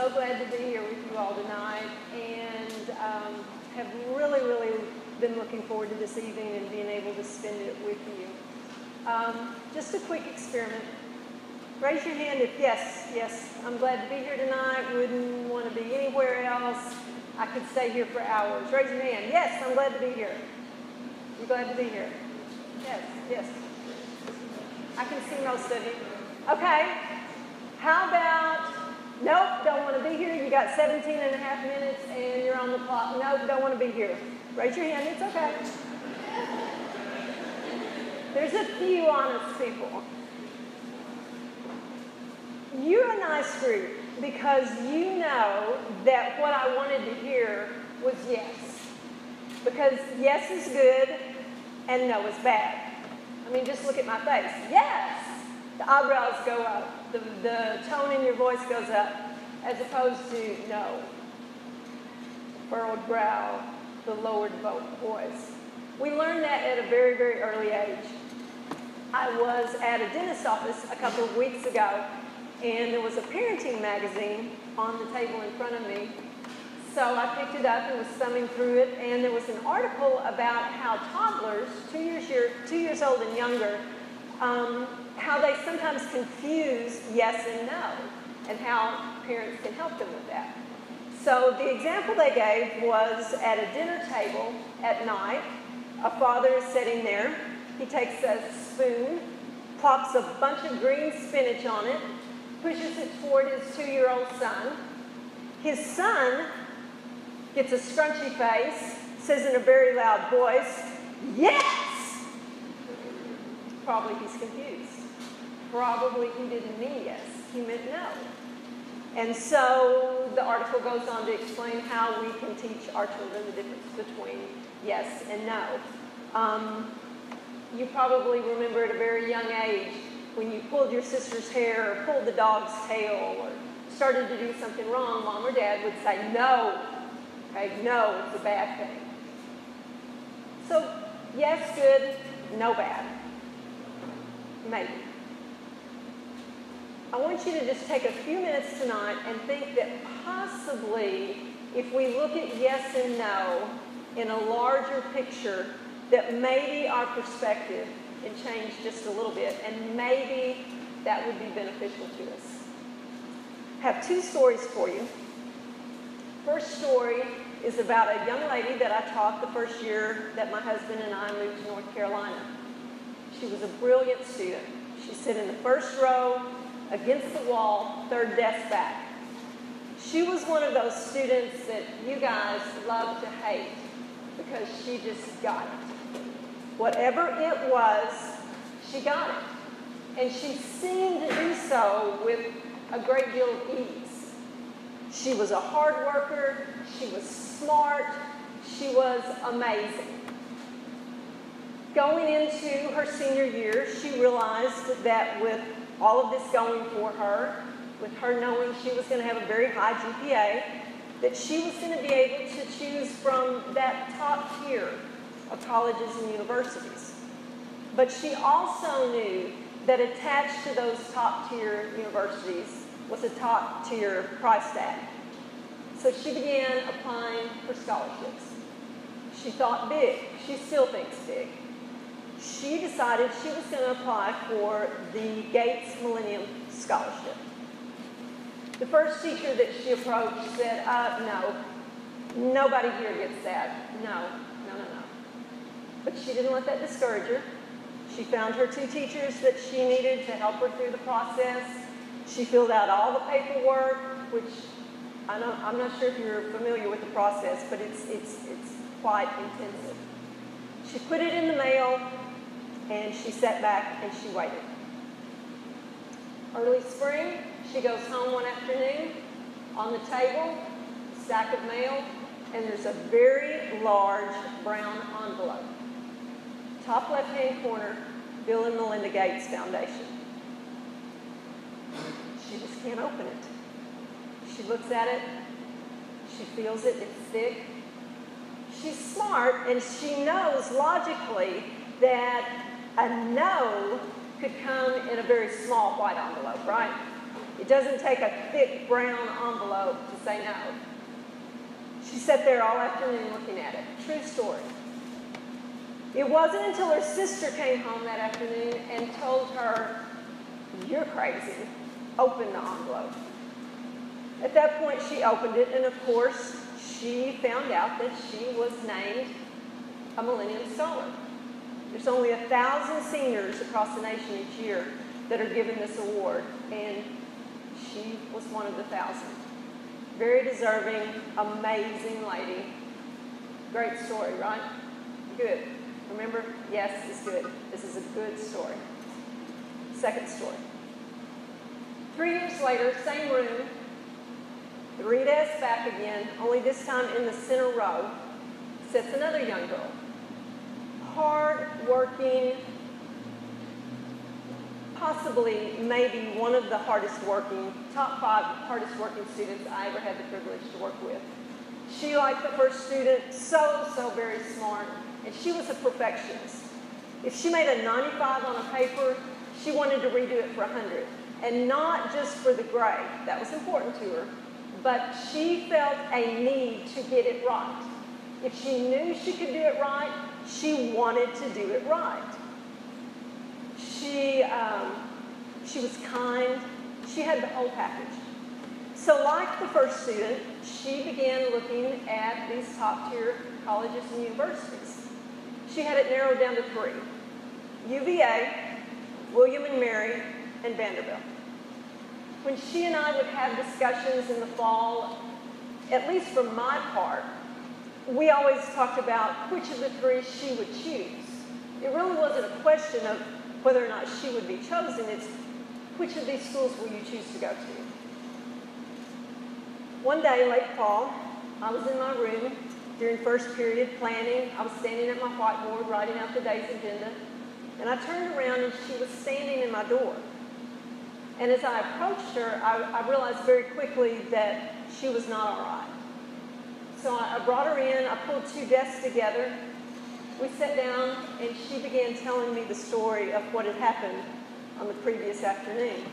so glad to be here with you all tonight, and have really, really been looking forward to this evening and being able to spend it with you. Just a quick experiment. Raise your hand if yes, I'm glad to be here tonight, wouldn't want to be anywhere else. I could stay here for hours. Raise your hand. Yes, I'm glad to be here. You glad to be here? Yes. I can see most of you. Okay. How about, nope, don't want to be here. You got 17 and a half minutes and you're on the clock. Nope, don't want to be here. Raise your hand. It's okay. There's a few honest people. You're a nice group because you know that what I wanted to hear was yes. Because yes is good and no is bad. I mean, just look at my face. Yes! The eyebrows go up. The tone in your voice goes up, as opposed to no. Furrowed brow, the lowered voice. We learned that at a very, very early age. I was at a dentist's office a couple of weeks ago, and there was a parenting magazine on the table in front of me. So I picked it up and was thumbing through it, and there was an article about how toddlers, 2 years old and younger, how they sometimes confuse yes and no, and how parents can help them with that. So the example they gave was at a dinner table at night. A father is sitting there. He takes a spoon, plops a bunch of green spinach on it, pushes it toward his 2-year-old son. His son gets a scrunchy face, says in a very loud voice, yes! Probably he's confused. Probably he didn't mean yes, he meant no. And so the article goes on to explain how we can teach our children the difference between yes and no. You probably remember at a very young age when you pulled your sister's hair or pulled the dog's tail or started to do something wrong, mom or dad would say no. Okay, no, it's a bad thing. So yes, good, no, bad. Maybe. I want you to just take a few minutes tonight and think that possibly if we look at yes and no in a larger picture, that maybe our perspective can change just a little bit, and maybe that would be beneficial to us. I have 2 stories for you. First story is about a young lady that I taught the first year that my husband and I moved to North Carolina. She was a brilliant student. She sat in the first row, against the wall, 3rd desk back. She was one of those students that you guys love to hate because she just got it. Whatever it was, she got it. And she seemed to do so with a great deal of ease. She was a hard worker, she was smart, she was amazing. Going into her senior year, she realized that with all of this going for her, with her knowing she was going to have a very high GPA, that she was going to be able to choose from that top tier of colleges and universities. But she also knew that attached to those top tier universities was a top tier price tag. So she began applying for scholarships. She thought big. She still thinks big. She decided she was going to apply for the Gates Millennium Scholarship. The first teacher that she approached said, no, nobody here gets that. No. But she didn't let that discourage her. She found her 2 teachers that she needed to help her through the process. She filled out all the paperwork, which I'm not sure if you're familiar with the process, but it's quite intensive. She put it in the mail, and she sat back and she waited. Early spring, she goes home one afternoon. On the table, a stack of mail, and there's a very large brown envelope. Top left-hand corner, Bill and Melinda Gates Foundation. She just can't open it. She looks at it. She feels it. It's thick. She's smart, and she knows logically that a no could come in a very small white envelope, right? It doesn't take a thick brown envelope to say no. She sat there all afternoon looking at it. True story. It wasn't until her sister came home that afternoon and told her, "You're crazy. Open the envelope." At that point, she opened it, and of course, she found out that she was named a Millennium Scholar. There's only 1,000 seniors across the nation each year that are given this award, and she was one of the 1,000. Very deserving, amazing lady. Great story, right? Good. Remember? Yes, it's good. This is a good story. Second story. 3 years later, same room, 3 desks back again, only this time in the center row, sits another young girl. Hard-working, possibly maybe one of the hardest working, top 5 hardest working students I ever had the privilege to work with. She, like the first student, so very smart, and she was a perfectionist. If she made a 95 on a paper, she wanted to redo it for 100, and not just for the grade. That was important to her, but she felt a need to get it right. If she knew she could do it right, she wanted to do it right. She was kind. She had the whole package. So like the first student, she began looking at these top-tier colleges and universities. She had it narrowed down to 3. UVA, William and Mary, and Vanderbilt. When she and I would have discussions in the fall, at least for my part, we always talked about which of the 3 she would choose. It really wasn't a question of whether or not she would be chosen. It's which of these schools will you choose to go to? One day, late fall, I was in my room during first period planning. I was standing at my whiteboard writing out the day's agenda, and I turned around and she was standing in my door. And as I approached her, I realized very quickly that she was not all right. So I brought her in, I pulled 2 desks together, we sat down, and she began telling me the story of what had happened on the previous afternoon.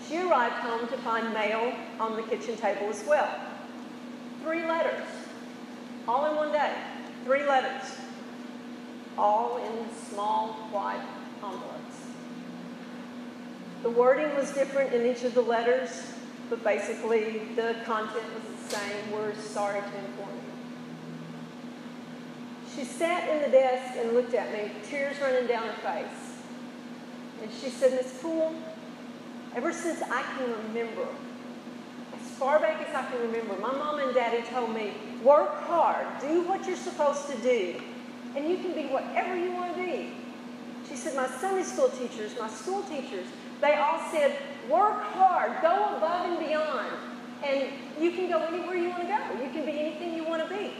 She arrived home to find mail on the kitchen table as well. 3 letters, all in one day. 3 letters, all in small white envelopes. The wording was different in each of the letters, but basically the content was the same. We're sorry to inform you. She sat in the desk and looked at me, tears running down her face. And she said, "Miss Poole, ever since I can remember, as far back as I can remember, my mom and daddy told me, work hard, do what you're supposed to do, and you can be whatever you want to be." She said, "My Sunday school teachers, my school teachers, they all said, work hard, go above and beyond, and you can go anywhere you want to go. You can be anything you want to be."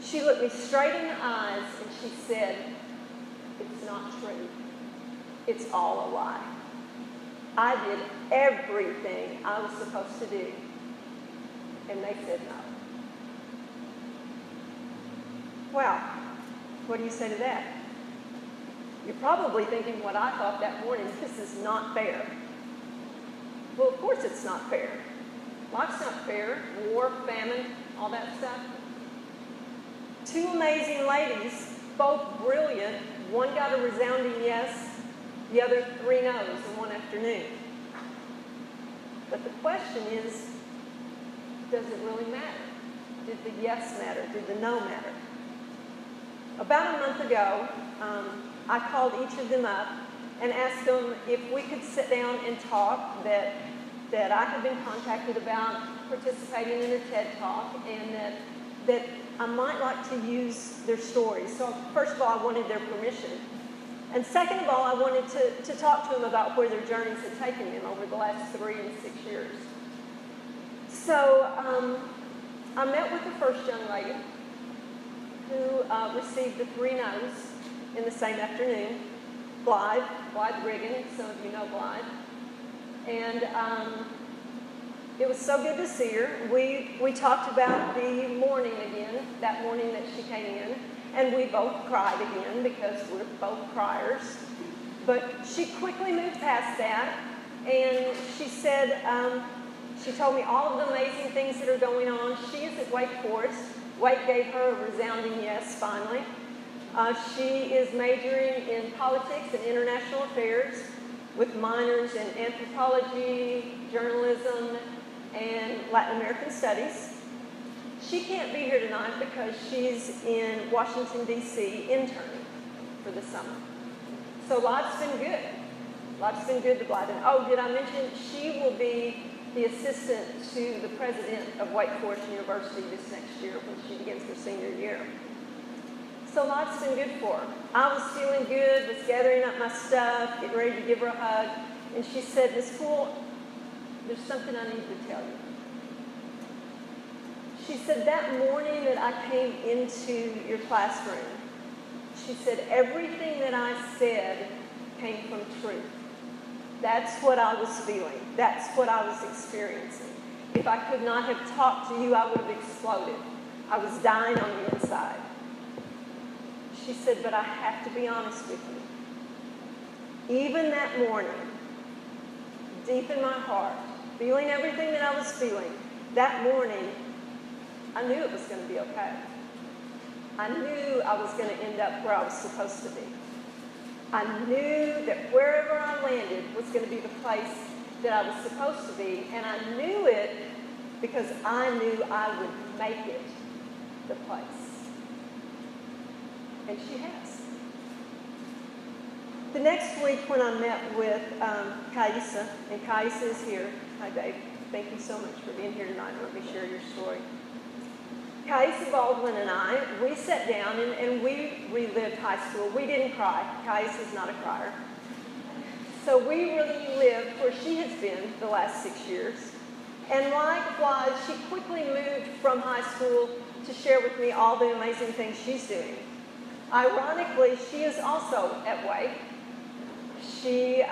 She looked me straight in the eyes and she said, "It's not true. It's all a lie. I did everything I was supposed to do, and they said no." Wow, what do you say to that? You're probably thinking what I thought that morning: this is not fair. Well, of course it's not fair. Life's not fair. War, famine, all that stuff. 2 amazing ladies, both brilliant. One got a resounding yes, the other 3 no's in one afternoon. But the question is, does it really matter? Did the yes matter? Did the no matter? About a month ago, I called each of them up and asked them if we could sit down and talk, that I had been contacted about participating in a TED Talk, and that I might like to use their stories. So first of all, I wanted their permission. And second of all, I wanted to talk to them about where their journeys had taken them over the last 3 and 6 years. So I met with the first young lady who received the 3 no's in the same afternoon. Blythe Riggin, some of you know Blythe. And it was so good to see her. We talked about the morning again, that morning that she came in, and we both cried again because we're both criers. But she quickly moved past that, And she said, she told me all of the amazing things that are going on. She is at Wake Forest. Wake gave her a resounding yes, finally. She is majoring in politics and international affairs with minors in anthropology, journalism, and Latin American studies. She can't be here tonight because she's in Washington, D.C. interning for the summer. So life's been good. Life's been good to Brayden. Oh, did I mention she will be the assistant to the president of Wake Forest University this next year when she begins her senior year. So life's been good for her. I was feeling good, was gathering up my stuff, getting ready to give her a hug, and she said, Miss Poole, there's something I need to tell you. She said, that morning that I came into your classroom, she said, everything that I said came from truth. That's what I was feeling. That's what I was experiencing. If I could not have talked to you, I would have exploded. I was dying on the inside. She said, but I have to be honest with you. Even that morning, deep in my heart, feeling everything that I was feeling, that morning, I knew it was going to be okay. I knew I was going to end up where I was supposed to be. I knew that wherever I landed was going to be the place that I was supposed to be, and I knew it because I knew I would make it the place. And she has. The next week when I met with Kaisa, and Kaisa is here. Hi, Dave. Thank you so much for being here tonight and let me share your story. Kaisa Baldwin and I, we sat down and we relived high school. We didn't cry. Kaisa's not a crier. So we really lived where she has been the last 6 years. And likewise, she quickly moved from high school to share with me all the amazing things she's doing. Ironically, she is also at Wake. She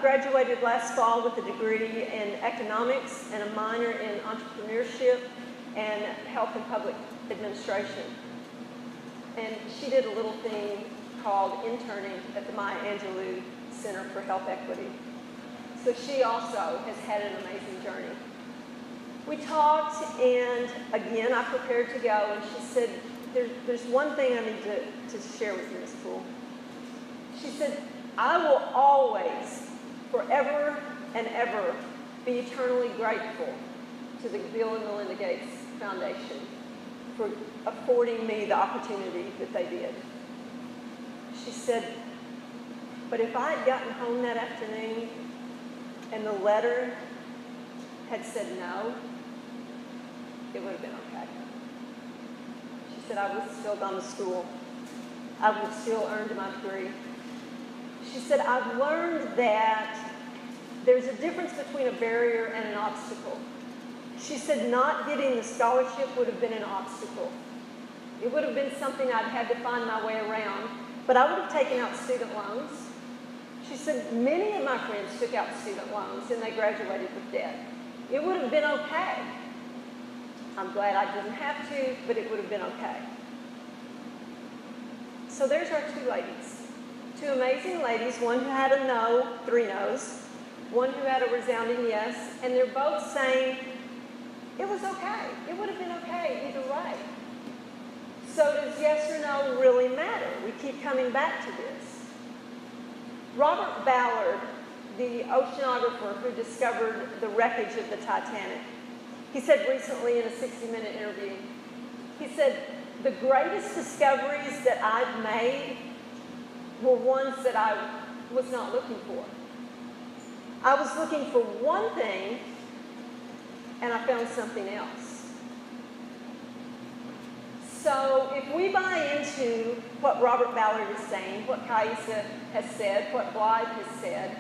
graduated last fall with a degree in economics and a minor in entrepreneurship and health and public administration. And she did a little thing called interning at the Maya Angelou Center for Health Equity. So she also has had an amazing journey. We talked, and again, I prepared to go, and she said, there's one thing I need to share with you, Ms. Poole. She said, I will always, forever and ever, be eternally grateful to the Bill and Melinda Gates Foundation for affording me the opportunity that they did. She said, but if I had gotten home that afternoon and the letter had said no, it would have been okay. She said, I would have still gone to school. I would have still earned my degree. She said, I've learned that there's a difference between a barrier and an obstacle. She said, not getting the scholarship would have been an obstacle. It would have been something I'd had to find my way around, but I would have taken out student loans. She said, many of my friends took out student loans and they graduated with debt. It would have been okay. I'm glad I didn't have to, but it would have been okay. So there's our two ladies. Two amazing ladies, one who had a no, 3 no's, one who had a resounding yes, and they're both saying, it was okay. It would have been okay either way. So does yes or no really matter? We keep coming back to this. Robert Ballard, the oceanographer who discovered the wreckage of the Titanic, he said recently in a 60-minute interview, he said, the greatest discoveries that I've made were ones that I was not looking for. I was looking for one thing, and I found something else. So if we buy into what Robert Ballard is saying, what Kaisa has said, what Blythe has said,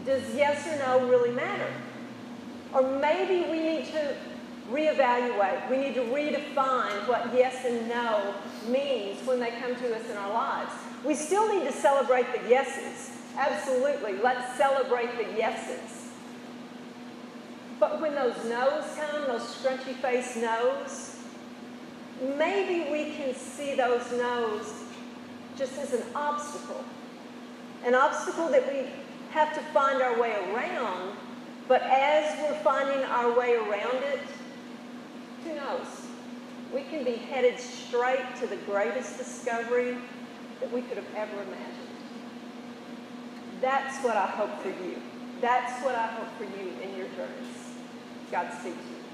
does yes or no really matter? Or maybe we need to reevaluate. We need to redefine what yes and no means when they come to us in our lives. We still need to celebrate the yeses. Absolutely. Let's celebrate the yeses. But when those no's come, those scrunchy-faced no's, maybe we can see those no's just as an obstacle. An obstacle that we have to find our way around, but as we're finding our way around it, who knows? We can be headed straight to the greatest discovery that we could have ever imagined. That's what I hope for you. That's what I hope for you in your journeys. Godspeed to you.